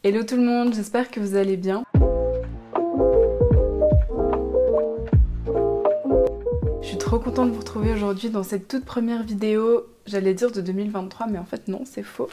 Hello tout le monde, j'espère que vous allez bien. Je suis trop contente de vous retrouver aujourd'hui dans cette toute première vidéo, j'allais dire de 2023, mais en fait non, c'est faux,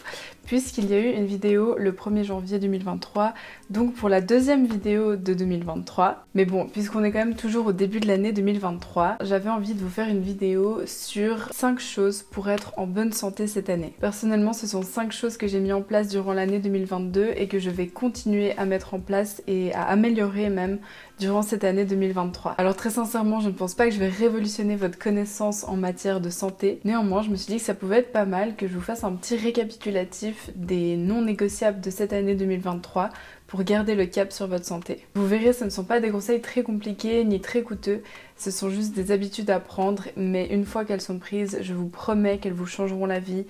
puisqu'il y a eu une vidéo le 1er janvier 2023, donc pour la deuxième vidéo de 2023. Mais bon, puisqu'on est quand même toujours au début de l'année 2023, j'avais envie de vous faire une vidéo sur 5 choses pour être en bonne santé cette année. Personnellement, ce sont 5 choses que j'ai mis en place durant l'année 2022 et que je vais continuer à mettre en place et à améliorer même durant cette année 2023. Alors très sincèrement, je ne pense pas que je vais révolutionner votre connaissance en matière de santé. Néanmoins, je me suis dit que ça pouvait être pas mal que je vous fasse un petit récapitulatif des non négociables de cette année 2023 pour garder le cap sur votre santé. Vous verrez, ce ne sont pas des conseils très compliqués ni très coûteux, ce sont juste des habitudes à prendre, mais une fois qu'elles sont prises, je vous promets qu'elles vous changeront la vie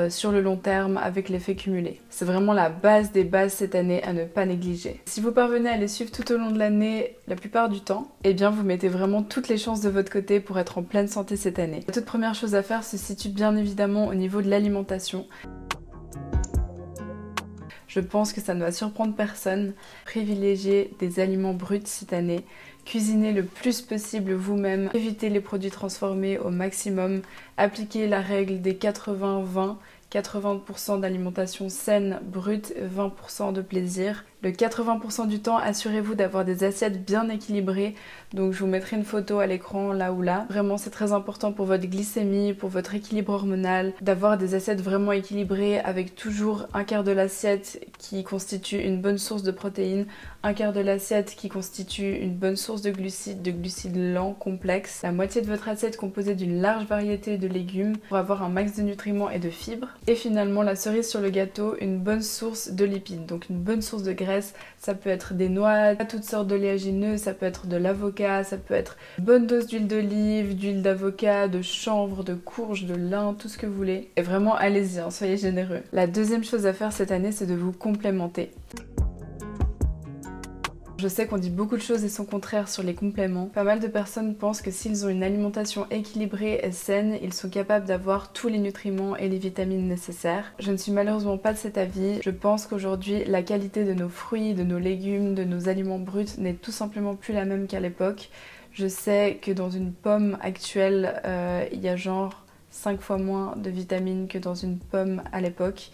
sur le long terme avec l'effet cumulé. C'est vraiment la base des bases cette année à ne pas négliger. Si vous parvenez à les suivre tout au long de l'année, la plupart du temps, eh bien vous mettez vraiment toutes les chances de votre côté pour être en pleine santé cette année. La toute première chose à faire se situe bien évidemment au niveau de l'alimentation. Je pense que ça ne va surprendre personne. Privilégiez des aliments bruts cette année. Cuisinez le plus possible vous-même. Évitez les produits transformés au maximum. Appliquez la règle des 80-20. 80% d'alimentation saine, brute, 20% de plaisir. Le 80% du temps, assurez-vous d'avoir des assiettes bien équilibrées. Donc je vous mettrai une photo à l'écran là ou là. Vraiment, c'est très important pour votre glycémie, pour votre équilibre hormonal, d'avoir des assiettes vraiment équilibrées avec toujours un quart de l'assiette qui constitue une bonne source de protéines, un quart de l'assiette qui constitue une bonne source de glucides lents, complexes, la moitié de votre assiette composée d'une large variété de légumes pour avoir un max de nutriments et de fibres. Et finalement, la cerise sur le gâteau, une bonne source de lipides, donc une bonne source de graisse. Ça peut être des noix, toutes sortes d'oléagineux, ça peut être de l'avocat, ça peut être une bonne dose d'huile d'olive, d'huile d'avocat, de chanvre, de courge, de lin, tout ce que vous voulez. Et vraiment, allez-y, hein, soyez généreux. La deuxième chose à faire cette année, c'est de vous complémenter. Je sais qu'on dit beaucoup de choses et son contraire sur les compléments. Pas mal de personnes pensent que s'ils ont une alimentation équilibrée et saine, ils sont capables d'avoir tous les nutriments et les vitamines nécessaires. Je ne suis malheureusement pas de cet avis. Je pense qu'aujourd'hui, la qualité de nos fruits, de nos légumes, de nos aliments bruts n'est tout simplement plus la même qu'à l'époque. Je sais que dans une pomme actuelle, il y a genre 5 fois moins de vitamines que dans une pomme à l'époque.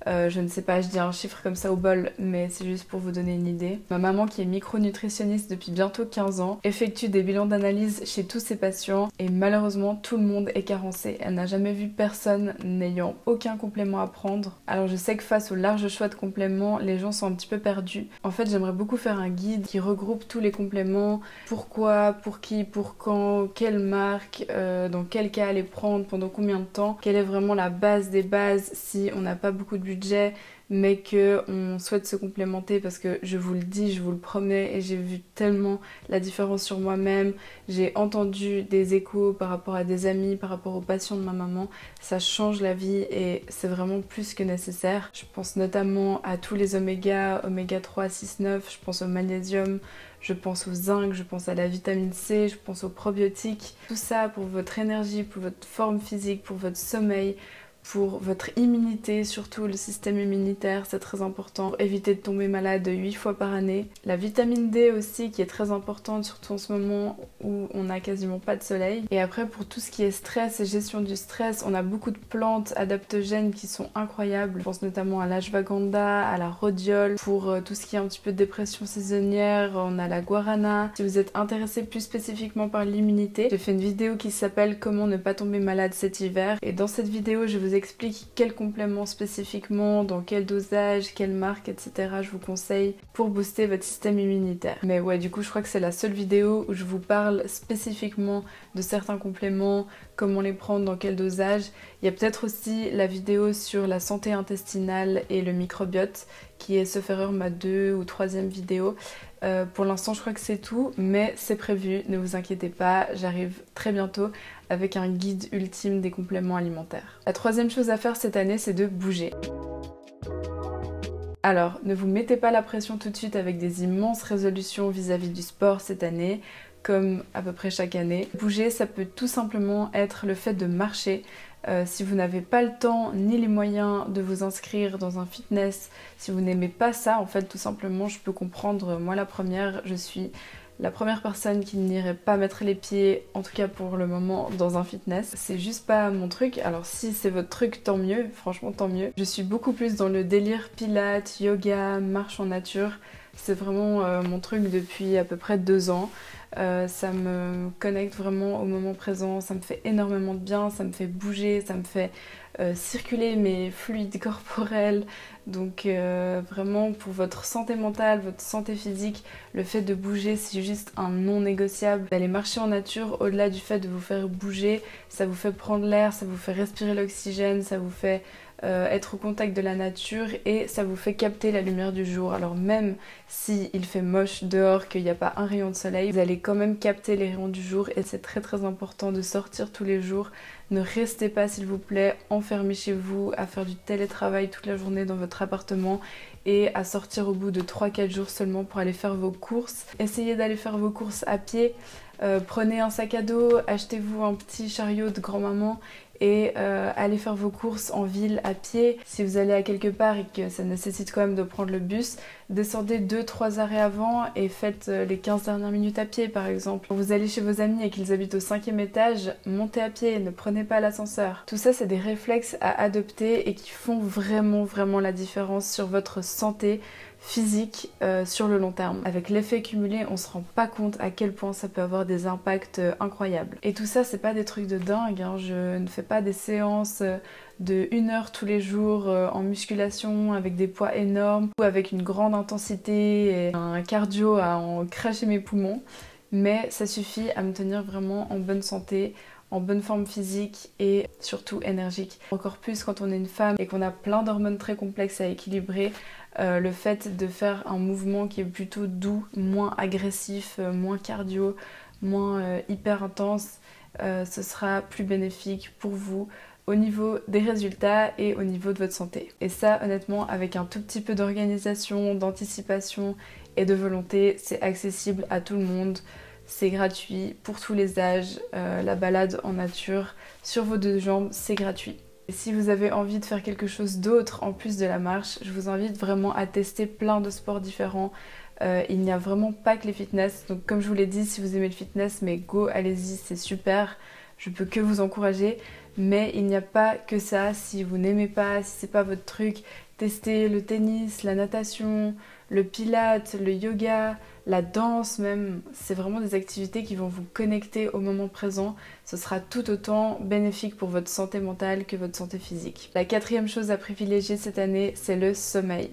Je ne sais pas, je dis un chiffre comme ça au bol, mais c'est juste pour vous donner une idée. Ma maman, qui est micronutritionniste depuis bientôt 15 ans, effectue des bilans d'analyse chez tous ses patients et malheureusement tout le monde est carencé. Elle n'a jamais vu personne n'ayant aucun complément à prendre. Alors je sais que face au large choix de compléments, les gens sont un petit peu perdus. En fait, j'aimerais beaucoup faire un guide qui regroupe tous les compléments, pourquoi, pour qui, pour quand, quelle marque, dans quel cas les prendre, pendant combien de temps, quelle est vraiment la base des bases si on n'a pas beaucoup de budget mais qu'on souhaite se complémenter, parce que je vous le dis, je vous le promets, et j'ai vu tellement la différence sur moi-même, j'ai entendu des échos par rapport à des amis, par rapport aux patients de ma maman, ça change la vie et c'est vraiment plus que nécessaire. Je pense notamment à tous les oméga 3, 6, 9, je pense au magnésium, je pense au zinc, je pense à la vitamine C, je pense aux probiotiques, tout ça pour votre énergie, pour votre forme physique, pour votre sommeil, pour votre immunité, surtout le système immunitaire, c'est très important pour éviter de tomber malade 8 fois par année. La vitamine D aussi qui est très importante, surtout en ce moment où on n'a quasiment pas de soleil. Et après, pour tout ce qui est stress et gestion du stress, on a beaucoup de plantes adaptogènes qui sont incroyables. Je pense notamment à l'ashwagandha, à la rhodiole, pour tout ce qui est un petit peu de dépression saisonnière, on a la guarana. Si vous êtes intéressé plus spécifiquement par l'immunité, j'ai fait une vidéo qui s'appelle Comment ne pas tomber malade cet hiver. Et dans cette vidéo, je vous explique quels compléments spécifiquement, dans quel dosage, quelle marque, etc. je vous conseille pour booster votre système immunitaire. Mais ouais, du coup, je crois que c'est la seule vidéo où je vous parle spécifiquement de certains compléments, comment les prendre, dans quel dosage. Il y a peut-être aussi la vidéo sur la santé intestinale et le microbiote, qui est, sauf erreur, ma 2e ou 3e vidéo. Pour l'instant, je crois que c'est tout, mais c'est prévu, ne vous inquiétez pas, j'arrive très bientôt avec un guide ultime des compléments alimentaires. La 3e chose à faire cette année, c'est de bouger. Alors, ne vous mettez pas la pression tout de suite avec des immenses résolutions vis-à-vis du sport cette année, comme à peu près chaque année. Bouger, ça peut tout simplement être le fait de marcher. Si vous n'avez pas le temps ni les moyens de vous inscrire dans un fitness, si vous n'aimez pas ça, en fait tout simplement je peux comprendre, moi la première, je suis la première personne qui n'irait pas mettre les pieds, en tout cas pour le moment, dans un fitness. C'est juste pas mon truc. Alors si c'est votre truc, tant mieux, franchement tant mieux. Je suis beaucoup plus dans le délire pilates, yoga, marche en nature. C'est vraiment mon truc depuis à peu près 2 ans. Ça me connecte vraiment au moment présent, ça me fait énormément de bien, ça me fait bouger, ça me fait circuler mes fluides corporels. Donc vraiment pour votre santé mentale, votre santé physique, le fait de bouger c'est juste un non négociable. D'aller marcher en nature, au-delà du fait de vous faire bouger, ça vous fait prendre l'air, ça vous fait respirer l'oxygène, ça vous fait être au contact de la nature et ça vous fait capter la lumière du jour. Alors même si il fait moche dehors, qu'il n'y a pas un rayon de soleil, vous allez quand même capter les rayons du jour et c'est très très important de sortir tous les jours. Ne restez pas s'il vous plaît enfermés chez vous à faire du télétravail toute la journée dans votre appartement et à sortir au bout de 3-4 jours seulement pour aller faire vos courses. Essayez d'aller faire vos courses à pied, prenez un sac à dos, achetez-vous un petit chariot de grand-maman et allez faire vos courses en ville à pied. Si vous allez à quelque part et que ça nécessite quand même de prendre le bus, descendez 2-3 arrêts avant et faites les 15 dernières minutes à pied par exemple. Quand vous allez chez vos amis et qu'ils habitent au 5e étage, montez à pied, ne prenez pas l'ascenseur. Tout ça c'est des réflexes à adopter et qui font vraiment la différence sur votre santé physique sur le long terme. Avec l'effet cumulé, on se rend pas compte à quel point ça peut avoir des impacts incroyables. Et tout ça, c'est pas des trucs de dingue, hein. Je ne fais pas des séances de 1 heure tous les jours en musculation avec des poids énormes ou avec une grande intensité et un cardio à en cracher mes poumons. Mais ça suffit à me tenir vraiment en bonne santé, en bonne forme physique et surtout énergique. Encore plus quand on est une femme et qu'on a plein d'hormones très complexes à équilibrer, le fait de faire un mouvement qui est plutôt doux, moins agressif, moins cardio, moins hyper intense, ce sera plus bénéfique pour vous au niveau des résultats et au niveau de votre santé. Et ça, honnêtement, avec un tout petit peu d'organisation, d'anticipation et de volonté, c'est accessible à tout le monde. C'est gratuit pour tous les âges, la balade en nature sur vos 2 jambes, c'est gratuit. Et si vous avez envie de faire quelque chose d'autre en plus de la marche, je vous invite vraiment à tester plein de sports différents. Il n'y a vraiment pas que les fitness, donc comme je vous l'ai dit, si vous aimez le fitness, mais go, allez-y, c'est super. Je peux que vous encourager, mais il n'y a pas que ça. Si vous n'aimez pas, si c'est pas votre truc, testez le tennis, la natation, le pilates, le yoga, la danse même. C'est vraiment des activités qui vont vous connecter au moment présent. Ce sera tout autant bénéfique pour votre santé mentale que votre santé physique. La 4e chose à privilégier cette année, c'est le sommeil.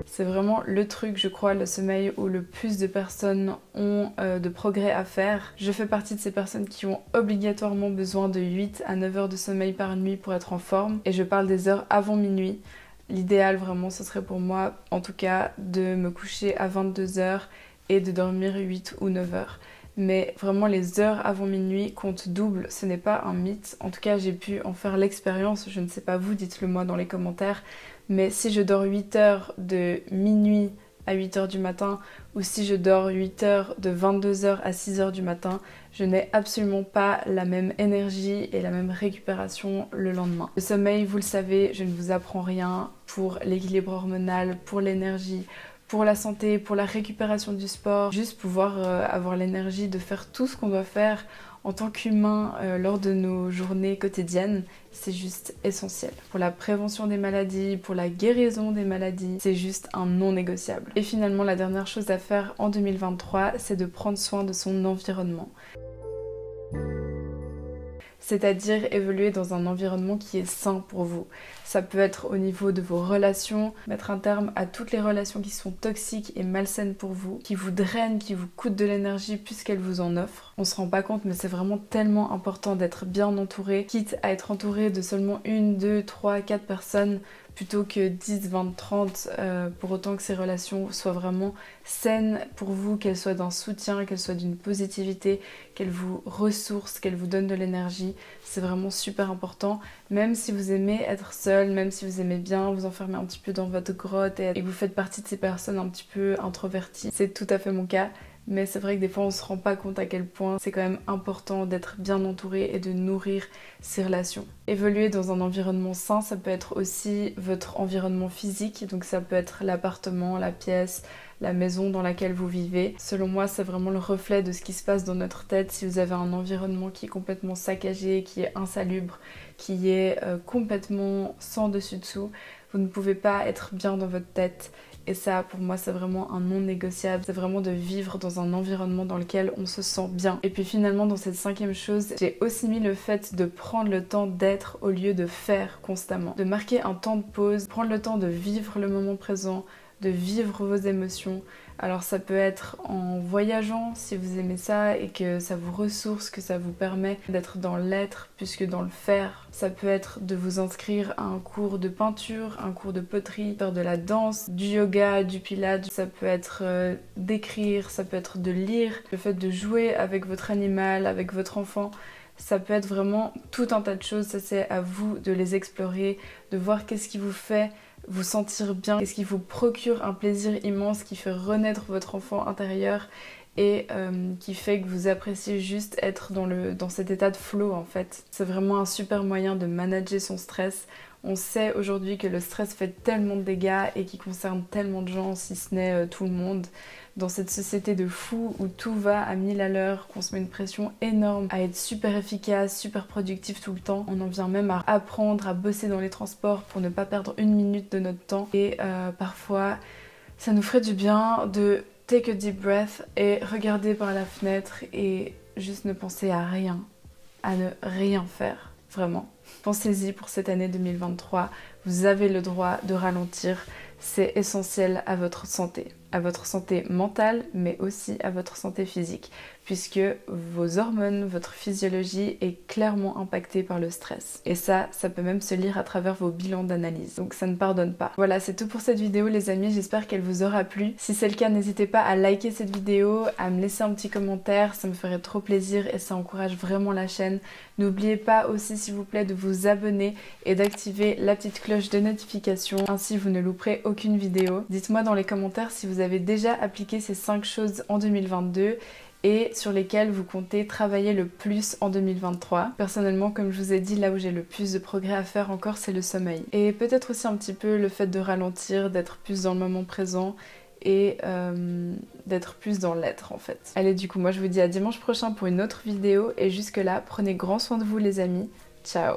C'est vraiment le truc, je crois, le sommeil où le plus de personnes ont de progrès à faire. Je fais partie de ces personnes qui ont obligatoirement besoin de 8 à 9 heures de sommeil par nuit pour être en forme. Et je parle des heures avant minuit. L'idéal vraiment, ce serait pour moi, en tout cas, de me coucher à 22 heures et de dormir 8 ou 9 heures. Mais vraiment les heures avant minuit comptent double, ce n'est pas un mythe. En tout cas, j'ai pu en faire l'expérience, je ne sais pas vous, dites-le moi dans les commentaires. Mais si je dors 8 heures de minuit à 8 heures du matin ou si je dors 8 heures de 22 heures à 6 heures du matin, je n'ai absolument pas la même énergie et la même récupération le lendemain. Le sommeil, vous le savez, je ne vous apprends rien pour l'équilibre hormonal, pour l'énergie, pour la santé, pour la récupération du sport, juste pouvoir avoir l'énergie de faire tout ce qu'on doit faire en tant qu'humain lors de nos journées quotidiennes, c'est juste essentiel. Pour la prévention des maladies, pour la guérison des maladies, c'est juste un non négociable. Et finalement, la dernière chose à faire en 2023, c'est de prendre soin de son environnement. C'est-à-dire évoluer dans un environnement qui est sain pour vous. Ça peut être au niveau de vos relations, mettre un terme à toutes les relations qui sont toxiques et malsaines pour vous, qui vous drainent, qui vous coûtent de l'énergie puisqu'elles vous en offrent. On se rend pas compte, mais c'est vraiment tellement important d'être bien entouré, quitte à être entouré de seulement 1, 2, 3, 4 personnes plutôt que 10, 20, 30, pour autant que ces relations soient vraiment saines pour vous, qu'elles soient d'un soutien, qu'elles soient d'une positivité, qu'elles vous ressourcent, qu'elles vous donnent de l'énergie. C'est vraiment super important, même si vous aimez être seul, même si vous aimez bien vous enfermer un petit peu dans votre grotte et que vous faites partie de ces personnes un petit peu introverties. C'est tout à fait mon cas. mais c'est vrai que des fois on se rend pas compte à quel point c'est quand même important d'être bien entouré et de nourrir ses relations. Évoluer dans un environnement sain, ça peut être aussi votre environnement physique, donc ça peut être l'appartement, la pièce, la maison dans laquelle vous vivez. Selon moi, c'est vraiment le reflet de ce qui se passe dans notre tête. Si vous avez un environnement qui est complètement saccagé, qui est insalubre, qui est complètement sans dessus-dessous, vous ne pouvez pas être bien dans votre tête. Et ça, pour moi, c'est vraiment un non négociable. C'est vraiment de vivre dans un environnement dans lequel on se sent bien. Et puis finalement, dans cette 5e chose, j'ai aussi mis le fait de prendre le temps d'être au lieu de faire constamment. De marquer un temps de pause, prendre le temps de vivre le moment présent, de vivre vos émotions. Alors ça peut être en voyageant si vous aimez ça et que ça vous ressource, que ça vous permet d'être dans l'être plus que dans le faire. Ça peut être de vous inscrire à un cours de peinture, un cours de poterie, faire de la danse, du yoga, du pilates. Ça peut être d'écrire, ça peut être de lire. Le fait de jouer avec votre animal, avec votre enfant. Ça peut être vraiment tout un tas de choses, ça c'est à vous de les explorer, de voir qu'est-ce qui vous fait vous sentir bien, qu'est-ce qui vous procure un plaisir immense, qui fait renaître votre enfant intérieur et qui fait que vous appréciez juste être dans cet état de flow en fait. C'est vraiment un super moyen de manager son stress. On sait aujourd'hui que le stress fait tellement de dégâts et qui concerne tellement de gens, si ce n'est tout le monde. Dans cette société de fous où tout va à 1000 à l'heure, qu'on se met une pression énorme à être super efficace, super productif tout le temps. On en vient même à apprendre à bosser dans les transports pour ne pas perdre une minute de notre temps. Et parfois, ça nous ferait du bien de take a deep breath et regarder par la fenêtre et juste ne penser à rien, à ne rien faire, vraiment. Pensez-y pour cette année 2023, vous avez le droit de ralentir, c'est essentiel à votre santé mentale mais aussi à votre santé physique puisque vos hormones, votre physiologie est clairement impactée par le stress. Et ça peut même se lire à travers vos bilans d'analyse. Donc ça ne pardonne pas. Voilà, c'est tout pour cette vidéo les amis, j'espère qu'elle vous aura plu. Si c'est le cas, n'hésitez pas à liker cette vidéo, à me laisser un petit commentaire, ça me ferait trop plaisir et ça encourage vraiment la chaîne. N'oubliez pas aussi s'il vous plaît de vous abonner et d'activer la petite cloche de notification, ainsi vous ne louperez aucune vidéo. Dites-moi dans les commentaires si vous avez déjà appliqué ces 5 choses en 2022 et sur lesquelles vous comptez travailler le plus en 2023. Personnellement, comme je vous ai dit, là où j'ai le plus de progrès à faire encore, c'est le sommeil. Et peut-être aussi un petit peu le fait de ralentir, d'être plus dans le moment présent et d'être plus dans l'être en fait. Allez, du coup, moi je vous dis à dimanche prochain pour une autre vidéo et jusque là, prenez grand soin de vous les amis. Ciao!